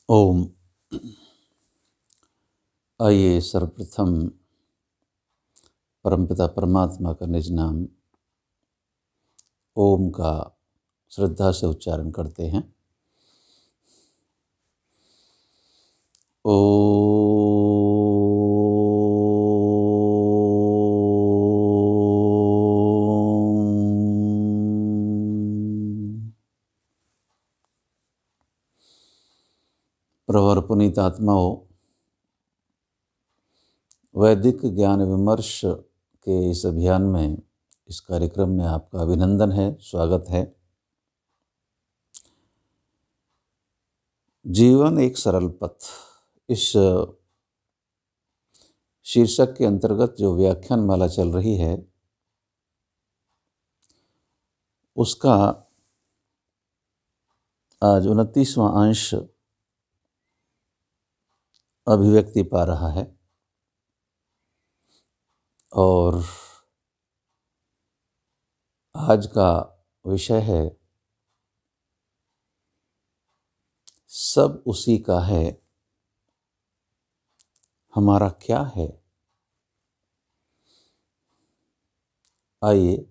ओम। आइए सर्वप्रथम परमपिता परमात्मा का निज नाम ओम का श्रद्धा से उच्चारण करते हैं। ओम। प्रवर पुनीत आत्माओं, वैदिक ज्ञान विमर्श के इस अभियान में, इस कार्यक्रम में आपका अभिनंदन है, स्वागत है। जीवन एक सरल पथ, इस शीर्षक के अंतर्गत जो व्याख्यान माला चल रही है उसका आज 29वां अंश अभिव्यक्ति पा रहा है और आज का विषय है सब उसी का है, हमारा क्या है। आइए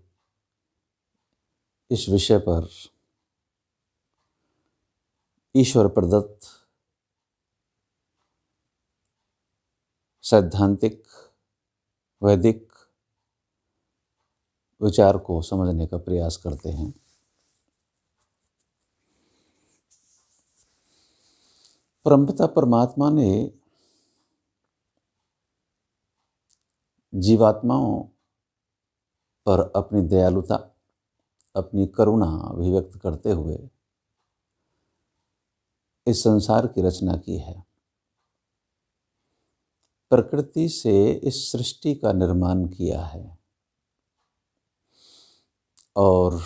इस विषय पर ईश्वर प्रदत्त सैद्धांतिक वैदिक विचार को समझने का प्रयास करते हैं। परमपिता परमात्मा ने जीवात्माओं पर अपनी दयालुता, अपनी करुणा अभिव्यक्त करते हुए इस संसार की रचना की है। प्रकृति से इस सृष्टि का निर्माण किया है और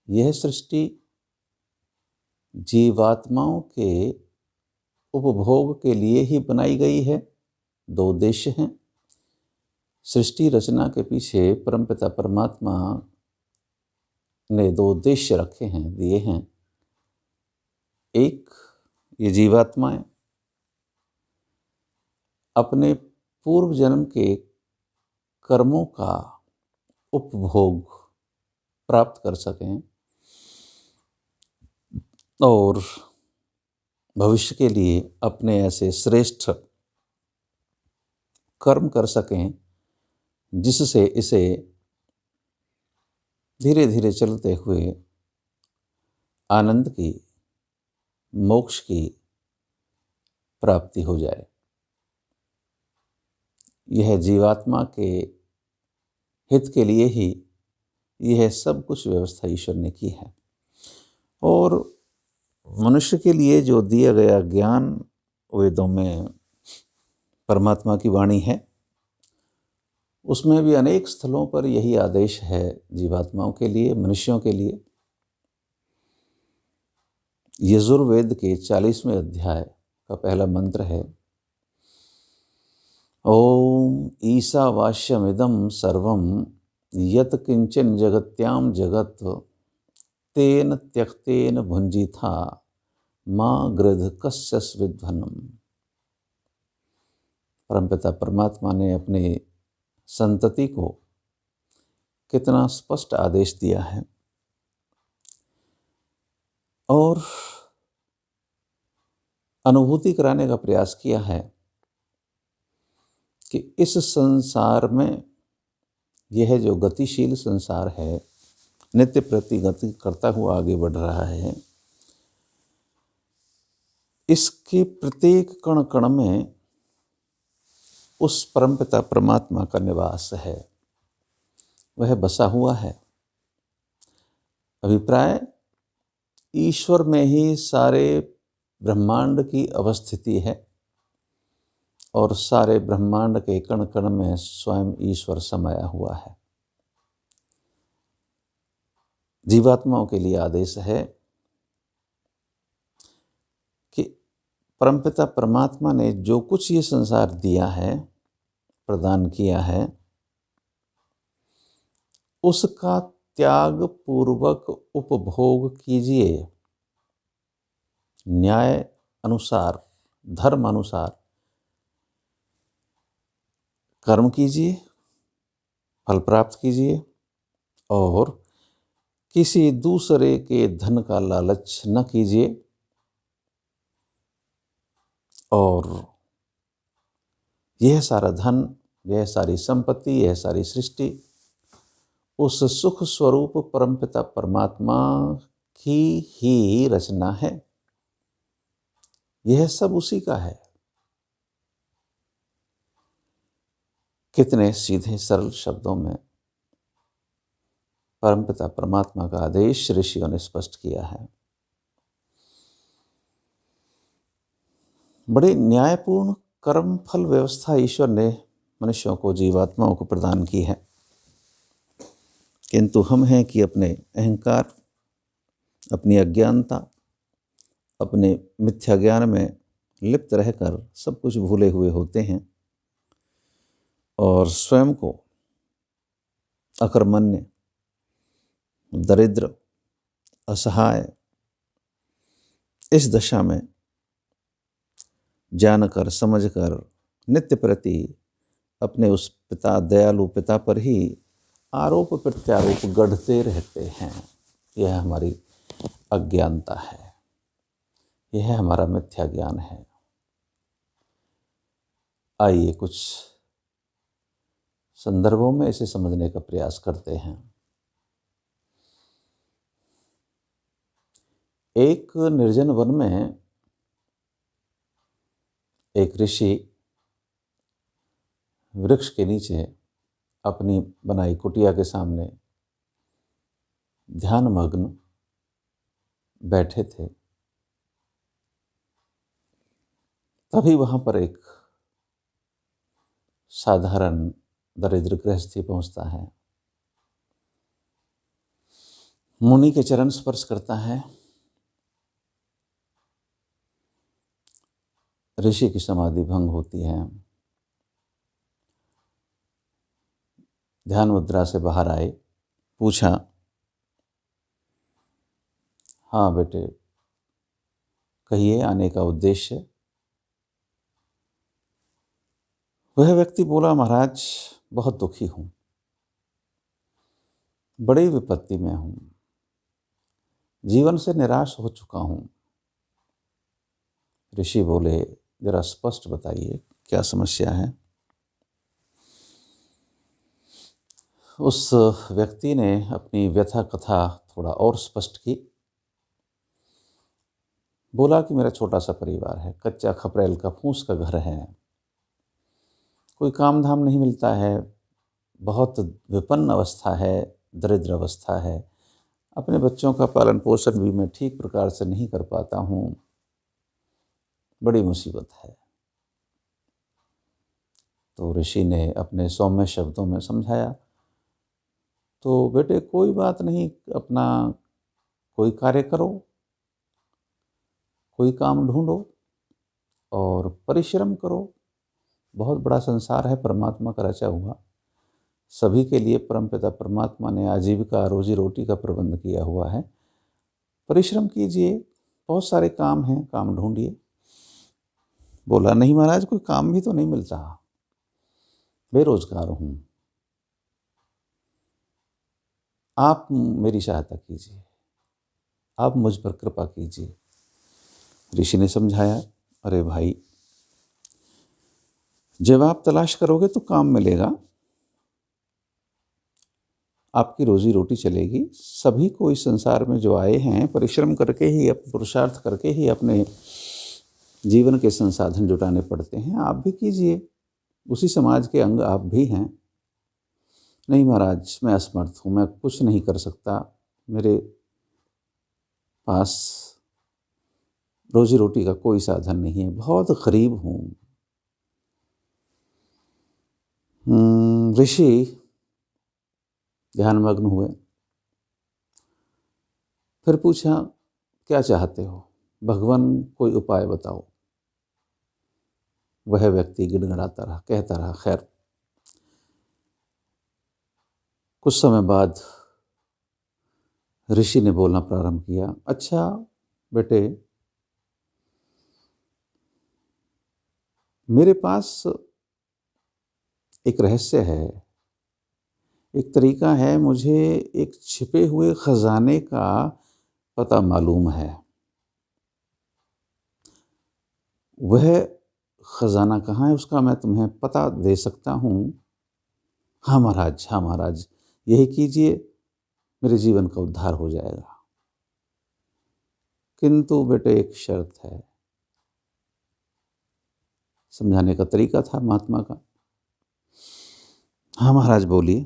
यह सृष्टि जीवात्माओं के उपभोग के लिए ही बनाई गई है। दो उद्देश्य हैं। सृष्टि रचना के पीछे परमपिता परमात्मा ने दो उद्देश्य रखे हैं, दिए हैं। एक, ये जीवात्माएं अपने पूर्व जन्म के कर्मों का उपभोग प्राप्त कर सकें और भविष्य के लिए अपने ऐसे श्रेष्ठ कर्म कर सकें जिससे इसे धीरे धीरे चलते हुए आनंद की, मोक्ष की प्राप्ति हो जाए। यह जीवात्मा के हित के लिए ही यह सब कुछ व्यवस्था ईश्वर ने की है। और मनुष्य के लिए जो दिया गया ज्ञान वेदों में परमात्मा की वाणी है, उसमें भी अनेक स्थलों पर यही आदेश है जीवात्माओं के लिए, मनुष्यों के लिए। यजुर्वेद के 40वें अध्याय का पहला मंत्र है, ओम ईशावास्यमिदं सर्वं यत् किंचन जगत्याम जगत तेन त्यक्तेन भुंजिथा माँ गृध कस्यस विध्वनम। परमपिता परमात्मा ने अपने संतति को कितना स्पष्ट आदेश दिया है और अनुभूति कराने का प्रयास किया है कि इस संसार में, यह जो गतिशील संसार है, नित्य प्रति गति करता हुआ आगे बढ़ रहा है, इसके प्रत्येक कण कण में उस परमपिता परमात्मा का निवास है, वह बसा हुआ है। अभिप्राय, ईश्वर में ही सारे ब्रह्मांड की अवस्थिति है और सारे ब्रह्मांड के कण कण में स्वयं ईश्वर समाया हुआ है। जीवात्माओं के लिए आदेश है कि परमपिता परमात्मा ने जो कुछ ये संसार दिया है, प्रदान किया है, उसका त्याग पूर्वक उपभोग कीजिए। न्याय अनुसार, धर्म अनुसार कर्म कीजिए, फल प्राप्त कीजिए और किसी दूसरे के धन का लालच न कीजिए। और यह सारा धन, यह सारी संपत्ति, यह सारी सृष्टि उस सुख स्वरूप परमपिता परमात्मा की ही रचना है। यह सब उसी का है। कितने सीधे सरल शब्दों में परमपिता परमात्मा का आदेश ऋषियों ने स्पष्ट किया है। बड़ी न्यायपूर्ण कर्म फल व्यवस्था ईश्वर ने मनुष्यों को, जीवात्माओं को प्रदान की है। किंतु हम हैं कि अपने अहंकार, अपनी अज्ञानता, अपने मिथ्या ज्ञान में लिप्त रहकर सब कुछ भूले हुए होते हैं और स्वयं को अकर्मण्य, दरिद्र, असहाय इस दशा में जानकर समझकर नित्य प्रति अपने उस पिता, दयालु पिता पर ही आरोप प्रत्यारोप गढ़ते रहते हैं। यह हमारी अज्ञानता है, यह हमारा मिथ्या ज्ञान है। आइए कुछ संदर्भों में इसे समझने का प्रयास करते हैं। एक निर्जन वन में एक ऋषि वृक्ष के नीचे अपनी बनाई कुटिया के सामने ध्यानमग्न बैठे थे। तभी वहां पर एक साधारण दरिद्र गृहस्थी पहुंचता है, मुनि के चरण स्पर्श करता है, ऋषि की समाधि भंग होती है, ध्यान मुद्रा से बाहर आए, पूछा, हाँ बेटे कहिए आने का उद्देश्य। वह व्यक्ति बोला, महाराज बहुत दुखी हूँ, बड़ी विपत्ति में हूँ, जीवन से निराश हो चुका हूँ। ऋषि बोले, जरा स्पष्ट बताइए क्या समस्या है। उस व्यक्ति ने अपनी व्यथा कथा थोड़ा और स्पष्ट की। बोला कि मेरा छोटा सा परिवार है, कच्चा खपरेल का फूस का घर है, कोई काम धाम नहीं मिलता है, बहुत विपन्न अवस्था है, दरिद्र अवस्था है, अपने बच्चों का पालन पोषण भी मैं ठीक प्रकार से नहीं कर पाता हूँ, बड़ी मुसीबत है। तो ऋषि ने अपने सौम्य शब्दों में समझाया, तो बेटे कोई बात नहीं, अपना कोई कार्य करो, कोई काम ढूंढो और परिश्रम करो। बहुत बड़ा संसार है परमात्मा का रचा हुआ, सभी के लिए परमपिता परमात्मा ने आजीविका, रोजी रोटी का प्रबंध किया हुआ है। परिश्रम कीजिए, बहुत सारे काम हैं, काम ढूंढिए। बोला, नहीं महाराज कोई काम भी तो नहीं मिलता, बेरोजगार हूँ, आप मेरी सहायता कीजिए, आप मुझ पर कृपा कीजिए। ऋषि ने समझाया, अरे भाई जब आप तलाश करोगे तो काम मिलेगा, आपकी रोजी रोटी चलेगी। सभी को इस संसार में जो आए हैं परिश्रम करके ही, पुरुषार्थ करके ही अपने जीवन के संसाधन जुटाने पड़ते हैं। आप भी कीजिए, उसी समाज के अंग आप भी हैं। नहीं महाराज मैं असमर्थ हूँ, मैं कुछ नहीं कर सकता, मेरे पास रोजी रोटी का कोई साधन नहीं है, बहुत गरीब हूँ। ऋषि ध्यानमग्न हुए, फिर पूछा, क्या चाहते हो, भगवान कोई उपाय बताओ। वह व्यक्ति गिड़गिड़ाता रहा, कहता रहा। खैर कुछ समय बाद ऋषि ने बोलना प्रारंभ किया, अच्छा बेटे मेरे पास एक रहस्य है, एक तरीका है, मुझे एक छिपे हुए खजाने का पता मालूम है। वह खजाना कहाँ है उसका मैं तुम्हें पता दे सकता हूँ। हाँ महाराज, हाँ महाराज, यही कीजिए, मेरे जीवन का उद्धार हो जाएगा। किंतु बेटे एक शर्त है। समझाने का तरीका था महात्मा का। हाँ महाराज बोलिए।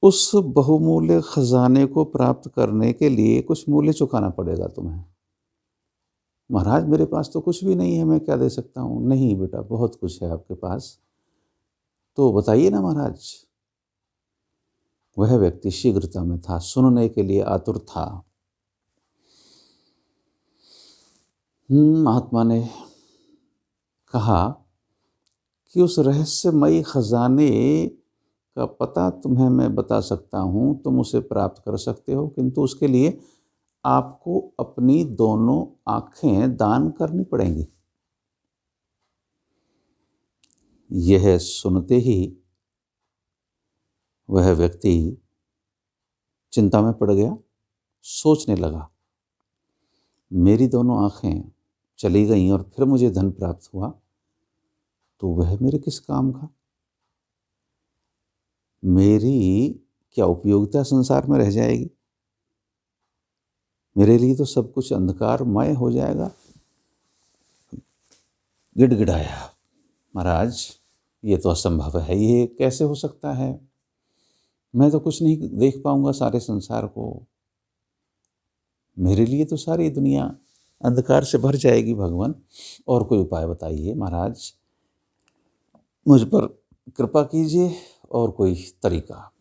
उस बहुमूल्य खजाने को प्राप्त करने के लिए कुछ मूल्य चुकाना पड़ेगा तुम्हें। महाराज मेरे पास तो कुछ भी नहीं है, मैं क्या दे सकता हूँ? नहीं बेटा, बहुत कुछ है आपके पास, तो बताइए ना महाराज। वह व्यक्ति शीघ्रता में था, सुनने के लिए आतुर था। महात्मा ने कहा कि उस रहस्यमयी खजाने का पता तुम्हें मैं बता सकता हूँ, तुम उसे प्राप्त कर सकते हो, किंतु उसके लिए आपको अपनी दोनों आँखें दान करनी पड़ेंगी। यह सुनते ही वह व्यक्ति चिंता में पड़ गया, सोचने लगा, मेरी दोनों आँखें चली गईं और फिर मुझे धन प्राप्त हुआ तो वह मेरे किस काम का? मेरी क्या उपयोगिता संसार में रह जाएगी? मेरे लिए तो सब कुछ अंधकारमय हो जाएगा। गिड़गिड़ाया, महाराज ये तो असंभव है, ये कैसे हो सकता है? मैं तो कुछ नहीं देख पाऊंगा सारे संसार को, मेरे लिए तो सारी दुनिया अंधकार से भर जाएगी। भगवान और कोई उपाय बताइए महाराज, मुझ पर कृपा कीजिए और कोई तरीका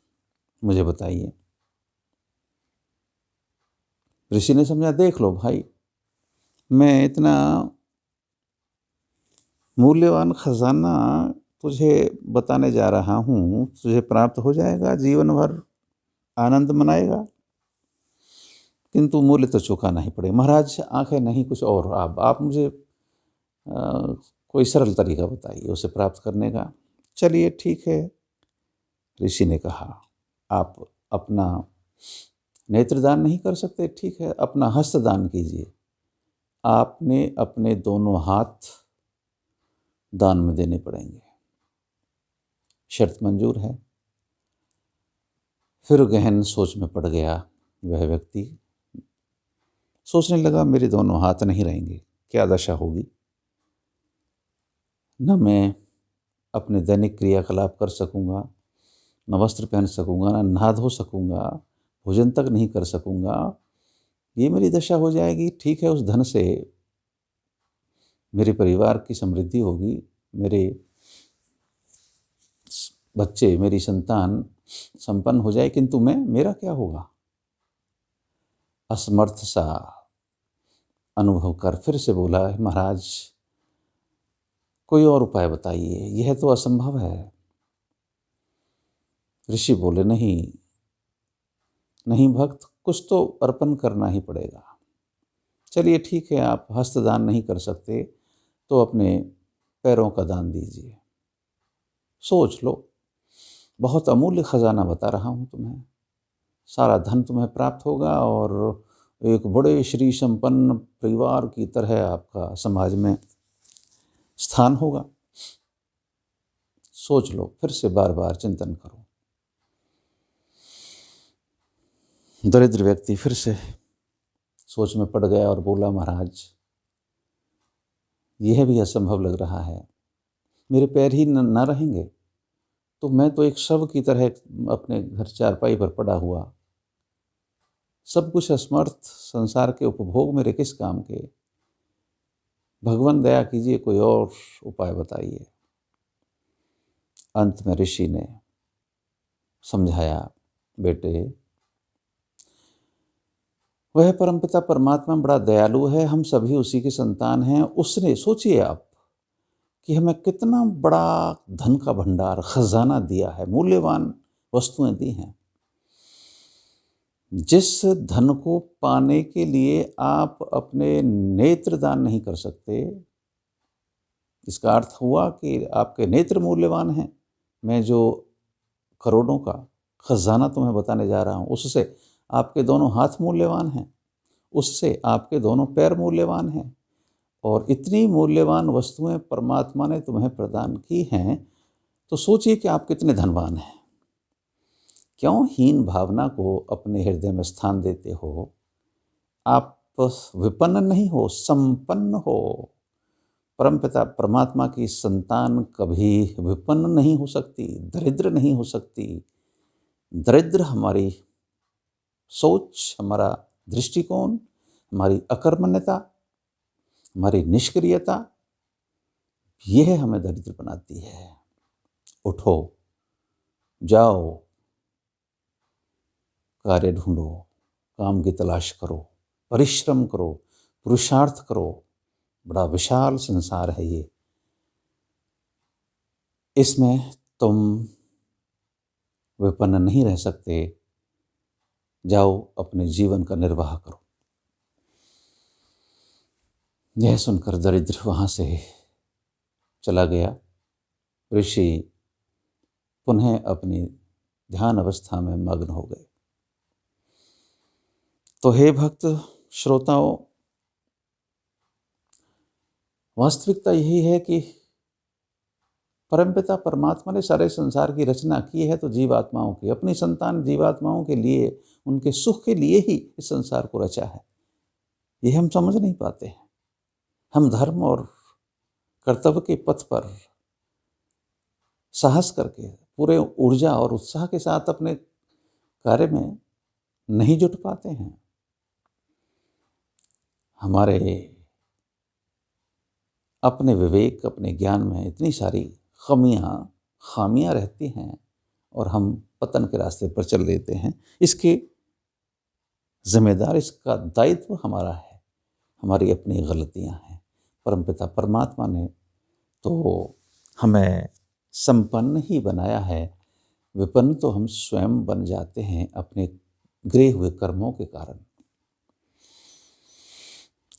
मुझे बताइए। ऋषि ने समझा, देख लो भाई, मैं इतना मूल्यवान खजाना तुझे बताने जा रहा हूँ, तुझे प्राप्त हो जाएगा, जीवन भर आनंद मनाएगा, किंतु मूल्य तो चुकाना ही पड़ेगा। महाराज आंखें नहीं, कुछ और आप मुझे कोई सरल तरीका बताइए उसे प्राप्त करने का। चलिए ठीक है, ऋषि ने कहा, आप अपना नेत्रदान नहीं कर सकते, ठीक है, अपना हस्तदान कीजिए। आपने अपने दोनों हाथ दान में देने पड़ेंगे, शर्त मंजूर है। फिर गहन सोच में पड़ गया वह व्यक्ति, सोचने लगा, मेरे दोनों हाथ नहीं रहेंगे, क्या दशा होगी? न मैं अपने दैनिक क्रियाकलाप कर सकूंगा, न वस्त्र पहन सकूंगा, न नहा धो सकूंगा, भोजन तक नहीं कर सकूंगा, ये मेरी दशा हो जाएगी। ठीक है, उस धन से मेरे परिवार की समृद्धि होगी, मेरे बच्चे, मेरी संतान संपन्न हो जाए, किंतु मेरा क्या होगा? असमर्थ सा अनुभव कर फिर से बोला, महाराज कोई और उपाय बताइए, यह तो असंभव है। ऋषि बोले, नहीं नहीं भक्त, कुछ तो अर्पण करना ही पड़ेगा। चलिए ठीक है, आप हस्तदान नहीं कर सकते तो अपने पैरों का दान दीजिए। सोच लो, बहुत अमूल्य खजाना बता रहा हूँ तुम्हें, सारा धन तुम्हें प्राप्त होगा और एक बड़े श्री संपन्न परिवार की तरह आपका समाज में स्थान होगा। सोच लो, फिर से बार बार चिंतन करो। दरिद्र व्यक्ति फिर से सोच में पड़ गया और बोला, महाराज यह भी असंभव लग रहा है, मेरे पैर ही न रहेंगे तो मैं तो एक शव की तरह अपने घर चारपाई पर पड़ा हुआ, सब कुछ असमर्थ, संसार के उपभोग मेरे किस काम के? भगवान दया कीजिए, कोई और उपाय बताइए। अंत में ऋषि ने समझाया, बेटे वह परमपिता परमात्मा बड़ा दयालु है, हम सभी उसी के संतान हैं। उसने, सोचिए आप कि हमें कितना बड़ा धन का भंडार, खजाना दिया है, मूल्यवान वस्तुएं दी हैं। जिस धन को पाने के लिए आप अपने नेत्र दान नहीं कर सकते, इसका अर्थ हुआ कि आपके नेत्र मूल्यवान हैं। मैं जो करोड़ों का खजाना तुम्हें बताने जा रहा हूँ, उससे आपके दोनों हाथ मूल्यवान हैं, उससे आपके दोनों पैर मूल्यवान हैं। और इतनी मूल्यवान वस्तुएं परमात्मा ने तुम्हें प्रदान की हैं, तो सोचिए कि आप कितने धनवान हैं। क्यों हीन भावना को अपने हृदय में स्थान देते हो? आप विपन्न नहीं हो, संपन्न हो। परमपिता परमात्मा की संतान कभी विपन्न नहीं हो सकती, दरिद्र नहीं हो सकती। दरिद्र हमारी सोच, हमारा दृष्टिकोण, हमारी अकर्मण्यता, हमारी निष्क्रियता, यह हमें दरिद्र बनाती है। उठो, जाओ, कार्य ढूंढो, काम की तलाश करो, परिश्रम करो, पुरुषार्थ करो। बड़ा विशाल संसार है ये, इसमें तुम विपन्न नहीं रह सकते। जाओ, अपने जीवन का निर्वाह करो। यह सुनकर दरिद्र वहाँ से चला गया। ऋषि पुनः अपनी ध्यान अवस्था में मग्न हो गए। तो हे भक्त श्रोताओं, वास्तविकता यही है कि परमपिता परमात्मा ने सारे संसार की रचना की है तो जीवात्माओं की, अपनी संतान जीवात्माओं के लिए, उनके सुख के लिए ही इस संसार को रचा है। ये हम समझ नहीं पाते हैं। हम धर्म और कर्तव्य के पथ पर साहस करके पूरे ऊर्जा और उत्साह के साथ अपने कार्य में नहीं जुट पाते हैं। हमारे अपने विवेक, अपने ज्ञान में इतनी सारी खामियां रहती हैं और हम पतन के रास्ते पर चल देते हैं। इसके जिम्मेदार, इसका दायित्व हमारा है, हमारी अपनी गलतियां हैं। परमपिता परमात्मा ने तो हमें संपन्न ही बनाया है, विपन्न तो हम स्वयं बन जाते हैं अपने गृहे हुए कर्मों के कारण।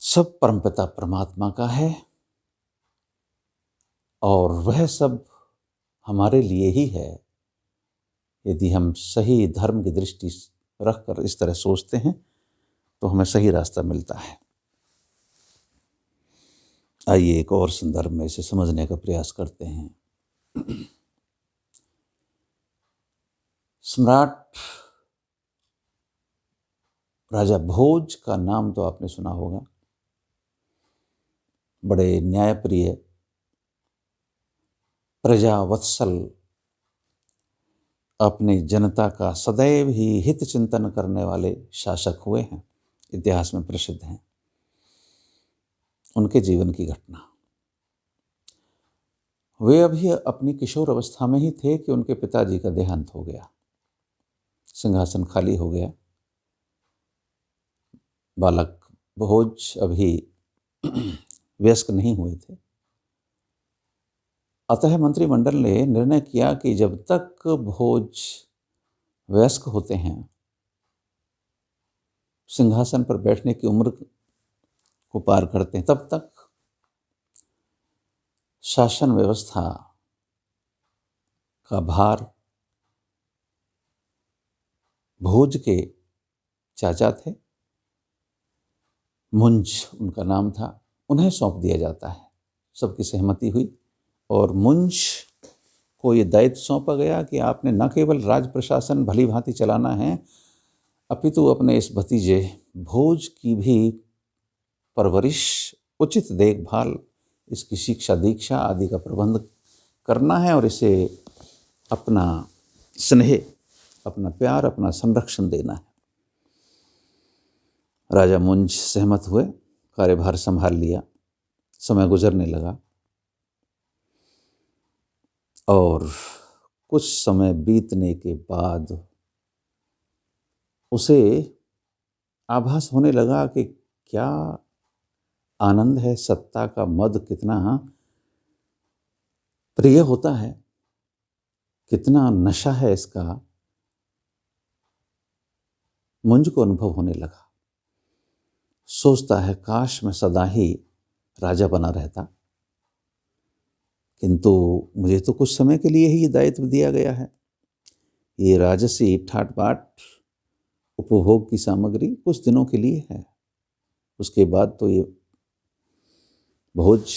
सब परमपिता परमात्मा का है और वह सब हमारे लिए ही है। यदि हम सही धर्म की दृष्टि रखकर इस तरह सोचते हैं तो हमें सही रास्ता मिलता है। आइए एक और संदर्भ में इसे समझने का प्रयास करते हैं। सम्राट राजा भोज का नाम तो आपने सुना होगा। बड़े न्यायप्रिय, प्रजावत्सल, अपनी जनता का सदैव ही हित चिंतन करने वाले शासक हुए हैं, इतिहास में प्रसिद्ध हैं। उनके जीवन की घटना, वे अभी अपनी किशोर अवस्था में ही थे कि उनके पिताजी का देहांत हो गया, सिंहासन खाली हो गया। बालक भोज अभी वयस्क नहीं हुए थे। अतः मंत्रिमंडल ने निर्णय किया कि जब तक भोज वयस्क होते हैं, सिंहासन पर बैठने की उम्र को पार करते हैं, तब तक शासन व्यवस्था का भार भोज के चाचा थे, मुंज उनका नाम था, उन्हें सौंप दिया जाता है। सबकी सहमति हुई और मुंज को ये दायित्व सौंपा गया कि आपने न केवल राज प्रशासन भली भांति चलाना है, अपितु अपने इस भतीजे भोज की भी परवरिश, उचित देखभाल, इसकी शिक्षा दीक्षा आदि का प्रबंध करना है और इसे अपना स्नेह, अपना प्यार, अपना संरक्षण देना है। राजा मुंज सहमत हुए, कार्यभार संभाल लिया। समय गुजरने लगा और कुछ समय बीतने के बाद उसे आभास होने लगा कि क्या आनंद है, सत्ता का मद कितना प्रिय होता है, कितना नशा है इसका। मुंज को अनुभव होने लगा। सोचता है काश मैं सदा ही राजा बना रहता, किंतु मुझे तो कुछ समय के लिए ही ये दायित्व दिया गया है। ये राजसी ठाट-बाट उपभोग की सामग्री कुछ दिनों के लिए है। उसके बाद तो ये भोज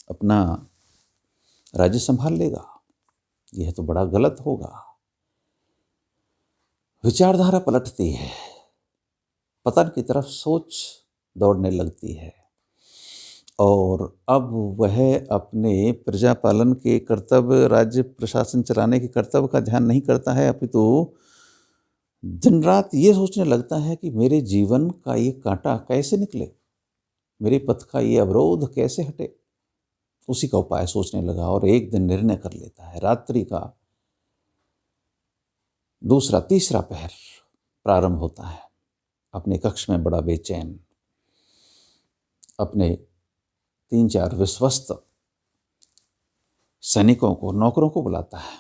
अपना राज्य संभाल लेगा। यह तो बड़ा गलत होगा। विचारधारा पलटती है, पतन की तरफ सोच दौड़ने लगती है और अब वह अपने प्रजा पालन के कर्तव्य, राज्य प्रशासन चलाने के कर्तव्य का ध्यान नहीं करता है, अपितु दिन रात ये सोचने लगता है कि मेरे जीवन का ये कांटा कैसे निकले, मेरे पथ का ये अवरोध कैसे हटे। उसी का उपाय सोचने लगा और एक दिन निर्णय कर लेता है। रात्रि का दूसरा तीसरा पहर प्रारंभ होता है। अपने कक्ष में बड़ा बेचैन अपने 3-4 विश्वस्त सैनिकों को, नौकरों को बुलाता है।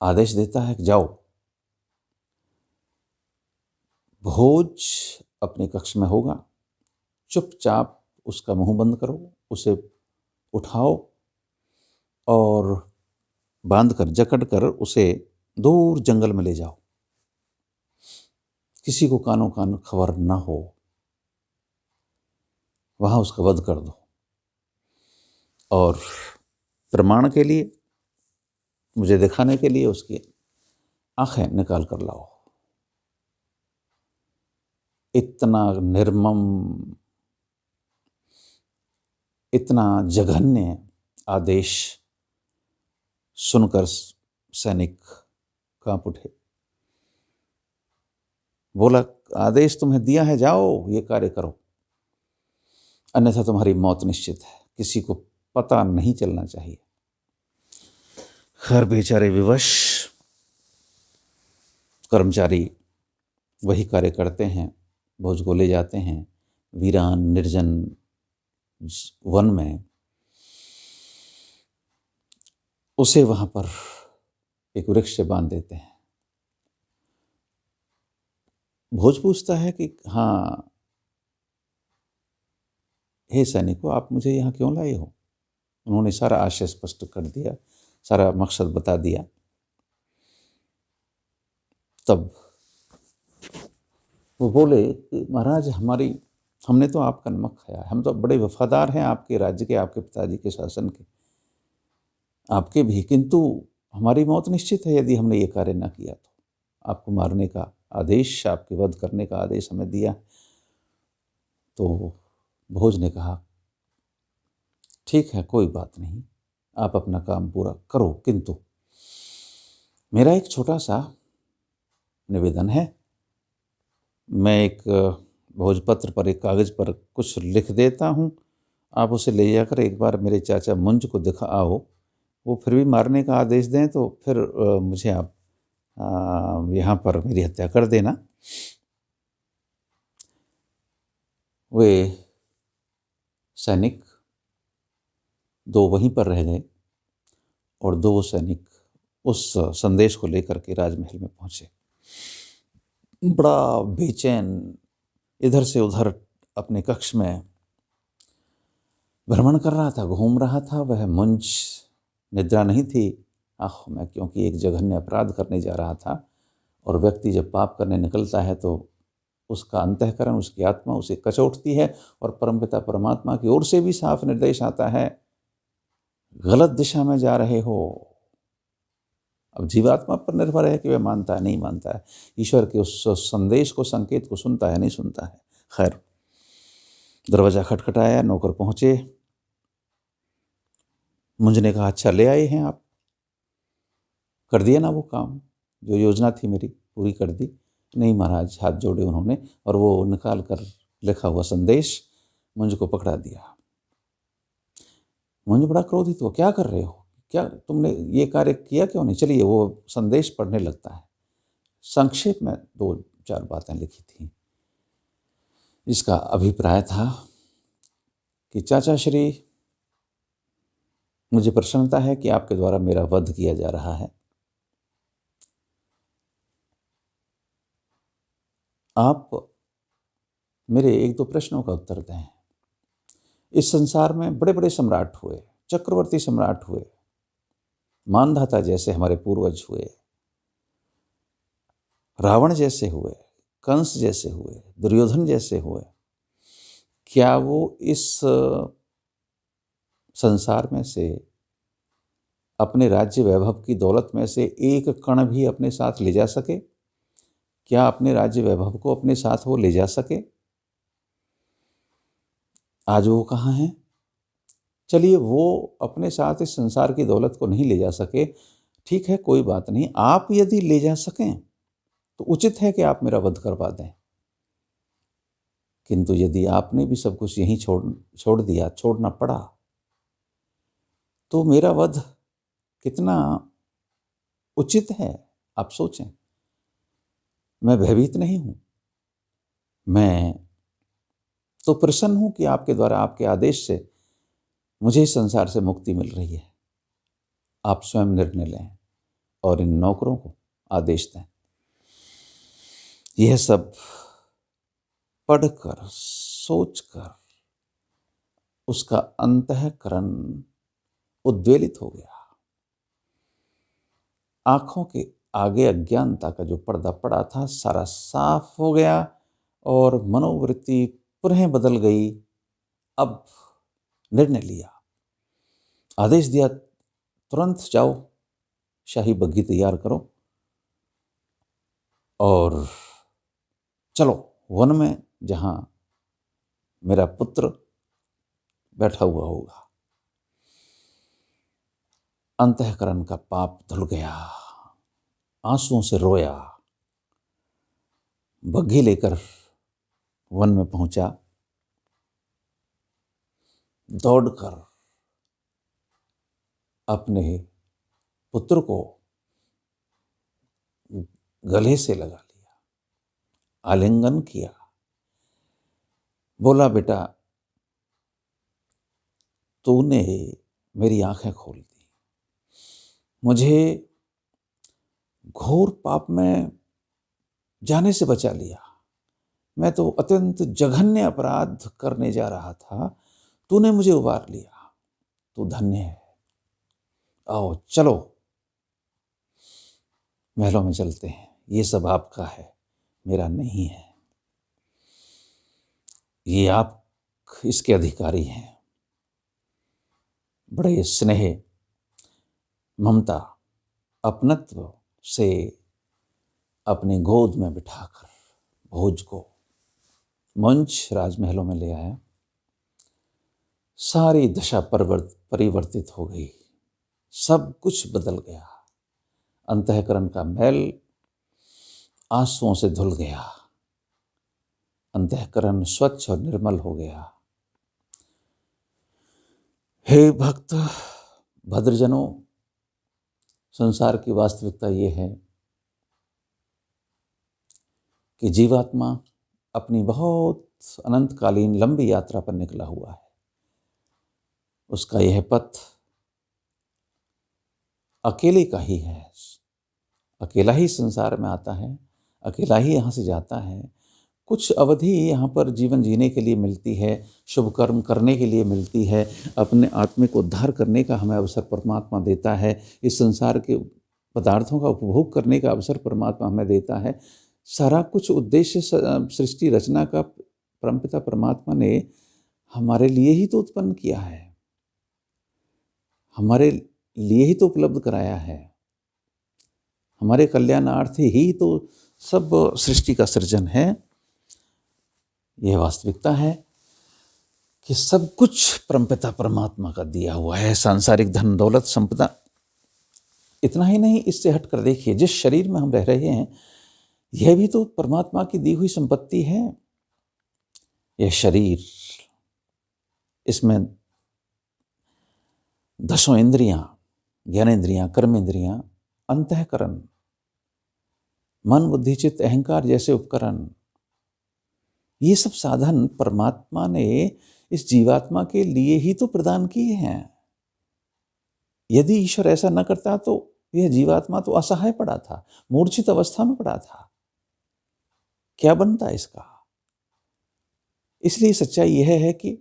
आदेश देता है कि जाओ, भोज अपने कक्ष में होगा, चुपचाप उसका मुंह बंद करो, उसे उठाओ और बांधकर जकड़कर उसे दूर जंगल में ले जाओ, किसी को कानो कान खबर न हो, वहां उसका वध कर दो और प्रमाण के लिए, मुझे दिखाने के लिए उसकी आंखें निकाल कर लाओ। इतना निर्मम, इतना जघन्य आदेश सुनकर सैनिक कांप उठे। बोला, आदेश तुम्हें दिया है, जाओ ये कार्य करो, अन्यथा तुम्हारी मौत निश्चित है, किसी को पता नहीं चलना चाहिए। खैर बेचारे विवश कर्मचारी वही कार्य करते हैं, भोज को ले जाते हैं वीरान निर्जन वन में। उसे वहां पर एक वृक्ष से बांध देते हैं। भोज पूछता है कि हाँ, हे सैनिकों, आप मुझे यहाँ क्यों लाए हो? उन्होंने सारा आशय स्पष्ट कर दिया, सारा मकसद बता दिया। तब वो बोले कि महाराज, हमने तो आपका नमक खाया, हम तो बड़े वफादार हैं आपके राज्य के, आपके पिताजी के शासन के, आपके भी, किंतु हमारी मौत निश्चित है यदि हमने ये कार्य ना किया तो। आपको मारने का आदेश, आपके वध करने का आदेश हमें दिया। तो भोज ने कहा, ठीक है, कोई बात नहीं, आप अपना काम पूरा करो, किंतु मेरा एक छोटा सा निवेदन है। मैं एक भोजपत्र पर, एक कागज़ पर कुछ लिख देता हूँ, आप उसे ले जाकर एक बार मेरे चाचा मुंज को दिखाओ। वो फिर भी मारने का आदेश दें तो फिर मुझे आप यहाँ पर मेरी हत्या कर देना। वे सैनिक 2 वहीं पर रह गए और 2 सैनिक उस संदेश को लेकर के राजमहल में पहुंचे। बड़ा बेचैन इधर से उधर अपने कक्ष में भ्रमण कर रहा था, घूम रहा था। वह मुंज निद्रा नहीं थी आँखों में, क्योंकि एक जघन्य अपराध करने जा रहा था और व्यक्ति जब पाप करने निकलता है तो उसका अंतःकरण, उसकी आत्मा उसे कचोटती है और परमपिता परमात्मा की ओर से भी साफ निर्देश आता है, गलत दिशा में जा रहे हो। अब जीवात्मा पर निर्भर है कि वह मानता है नहीं मानता है, ईश्वर के उस संदेश को, संकेत को सुनता है नहीं सुनता है। खैर, दरवाजा खटखटाया, नौकर पहुंचे। मुंज ने कहा, अच्छा ले आए हैं आप, कर दिया ना वो काम, जो योजना थी मेरी पूरी कर दी? नहीं महाराज, हाथ जोड़े उन्होंने और वो निकाल कर लिखा हुआ संदेश मुंज को पकड़ा दिया। मुंज बड़ा क्रोधित हुआ, क्या कर रहे हो, क्या तुमने ये कार्य किया क्यों नहीं? चलिए, वो संदेश पढ़ने लगता है। संक्षेप में 2-4 बातें लिखी थी। इसका अभिप्राय था कि चाचा श्री, मुझे प्रसन्नता है कि आपके द्वारा मेरा वध किया जा रहा है। आप मेरे 1-2 प्रश्नों का उत्तर दें। इस संसार में बड़े बड़े सम्राट हुए, चक्रवर्ती सम्राट हुए, मानधाता जैसे हमारे पूर्वज हुए, रावण जैसे हुए, कंस जैसे हुए, दुर्योधन जैसे हुए। क्या वो इस संसार में से अपने राज्य वैभव की दौलत में से एक कण भी अपने साथ ले जा सके? क्या अपने राज्य वैभव को अपने साथ वो ले जा सके? आज वो कहाँ हैं? चलिए, वो अपने साथ इस संसार की दौलत को नहीं ले जा सके, ठीक है, कोई बात नहीं। आप यदि ले जा सकें तो उचित है कि आप मेरा वध करवा दें। किंतु यदि आपने भी सब कुछ यहीं छोड़ दिया, छोड़ना पड़ा, तो मेरा वध कितना उचित है, आप सोचें। मैं भयभीत नहीं हूं, मैं तो प्रसन्न हूं कि आपके द्वारा, आपके आदेश से मुझे इस संसार से मुक्ति मिल रही है। आप स्वयं निर्णय लें और इन नौकरों को आदेश दें। यह सब पढ़कर, सोचकर उसका अंतःकरण उद्वेलित हो गया। आंखों के आगे अज्ञानता का जो पर्दा पड़ा था, सारा साफ हो गया और मनोवृत्ति पुनः बदल गई। अब निर्णय लिया, आदेश दिया, तुरंत जाओ, शाही बग्घी तैयार करो और चलो वन में, जहां मेरा पुत्र बैठा हुआ होगा। अंतःकरण का पाप धुल गया, आंसुओं से रोया, बग्घी लेकर वन में पहुंचा। दौड़कर अपने पुत्र को गले से लगा लिया, आलिंगन किया, बोला, बेटा, तूने मेरी आंखें खोल दी, मुझे घोर पाप में जाने से बचा लिया। मैं तो अत्यंत जघन्य अपराध करने जा रहा था, तूने मुझे उबार लिया, तू धन्य है। आओ चलो, महलों में चलते हैं, ये सब आपका है, मेरा नहीं है। ये आप इसके अधिकारी हैं। बड़े स्नेह, ममता, अपनत्व से अपनी गोद में बिठाकर भोज को मंच राजमहलों में ले आया। सारी दशा परिवर्तित हो गई, सब कुछ बदल गया। अंतःकरण का मैल आंसुओं से धुल गया, अंतःकरण स्वच्छ और निर्मल हो गया। हे भक्त भद्रजनों, संसार की वास्तविकता ये है कि जीवात्मा अपनी बहुत अनंतकालीन लंबी यात्रा पर निकला हुआ है। उसका यह पथ अकेले का ही है, अकेला ही संसार में आता है, अकेला ही यहाँ से जाता है। कुछ अवधि यहाँ पर जीवन जीने के लिए मिलती है, शुभ कर्म करने के लिए मिलती है, अपने आत्मिक उद्धार करने का हमें अवसर परमात्मा देता है, इस संसार के पदार्थों का उपभोग करने का अवसर परमात्मा हमें देता है। सारा कुछ उद्देश्य सृष्टि रचना का परमपिता परमात्मा ने हमारे लिए ही तो उत्पन्न किया है, हमारे लिए ही तो उपलब्ध कराया है, हमारे कल्याणार्थ ही तो सब सृष्टि का सृजन है। यह वास्तविकता है कि सब कुछ परमपिता परमात्मा का दिया हुआ है। सांसारिक धन दौलत संपदा, इतना ही नहीं, इससे हट कर देखिए, जिस शरीर में हम रह रहे हैं, यह भी तो परमात्मा की दी हुई संपत्ति है। यह शरीर, इसमें दसों इंद्रियां, ज्ञानेंद्रियां, कर्मेंद्रियां, अंतःकरण, मन बुद्धि चित्त अहंकार जैसे उपकरण, ये सब साधन परमात्मा ने इस जीवात्मा के लिए ही तो प्रदान किए हैं। यदि ईश्वर ऐसा न करता तो यह जीवात्मा तो असहाय पड़ा था, मूर्छित अवस्था में पड़ा था, क्या बनता इसका। इसलिए सच्चाई यह है कि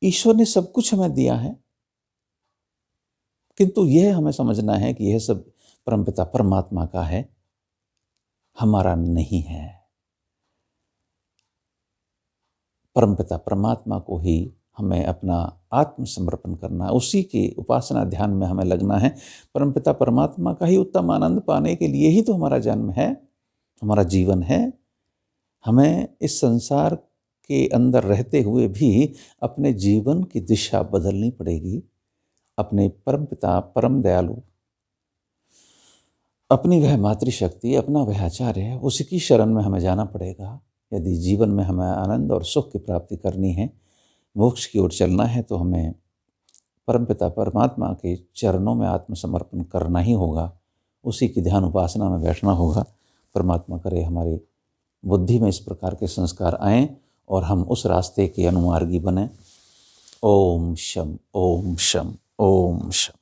ईश्वर ने सब कुछ हमें दिया है, किंतु यह हमें समझना है कि यह सब परमपिता परमात्मा का है, हमारा नहीं है। परमपिता परमात्मा को ही हमें अपना आत्मसमर्पण करना, उसी के उपासना ध्यान में हमें लगना है। परमपिता परमात्मा का ही उत्तम आनंद पाने के लिए ही तो हमारा जन्म है, हमारा जीवन है। हमें इस संसार के अंदर रहते हुए भी अपने जीवन की दिशा बदलनी पड़ेगी। अपने परमपिता परम दयालु, अपनी वह मातृशक्ति, अपना वह आचार्य है, उसकी शरण में हमें जाना पड़ेगा। यदि जीवन में हमें आनंद और सुख की प्राप्ति करनी है, मोक्ष की ओर चलना है, तो हमें परमपिता परमात्मा के चरणों में आत्मसमर्पण करना ही होगा, उसी की ध्यान उपासना में बैठना होगा। परमात्मा करे हमारी बुद्धि में इस प्रकार के संस्कार आएं और हम उस रास्ते के अनुमार्गी बने। ओम शम ओम शम ओम शम।